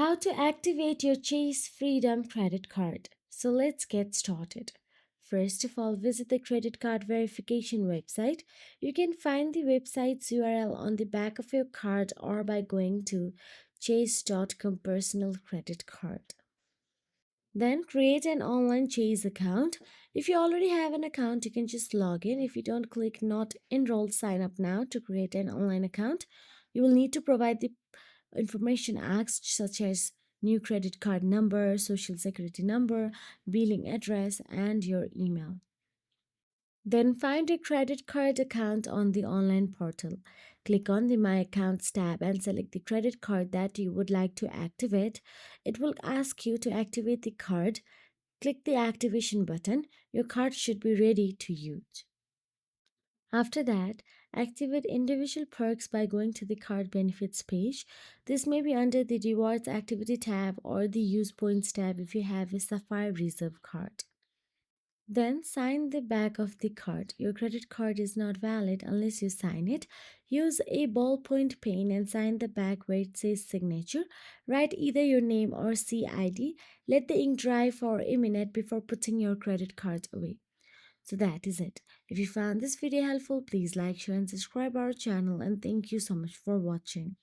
How to activate your Chase Freedom credit card. So let's get started. First of all, visit the credit card verification website. You can find the website's URL on the back of your card or by going to chase.com personal credit card. Then create an online Chase account. If you already have an account, you can just log in. If you don't, click not enrolled sign up now to create an online account. You will need to provide the information asked, such as new credit card number, social security number, billing address, and your email. Then find a credit card account on the online portal. Click on the My Accounts tab and select the credit card that you would like to activate. It will ask you to activate the card. Click the activation button. Your card should be ready to use. After that, activate individual perks by going to the card benefits page. This may be under the rewards activity tab or the use points tab if you have a Sapphire Reserve card. Then sign the back of the card. Your credit card is not valid unless you sign it. Use a ballpoint pen and sign the back where it says signature. Write either your name or CID. Let the ink dry for a minute before putting your credit card away. So that is it. If you found this video helpful, please like, share and subscribe our channel, and thank you so much for watching.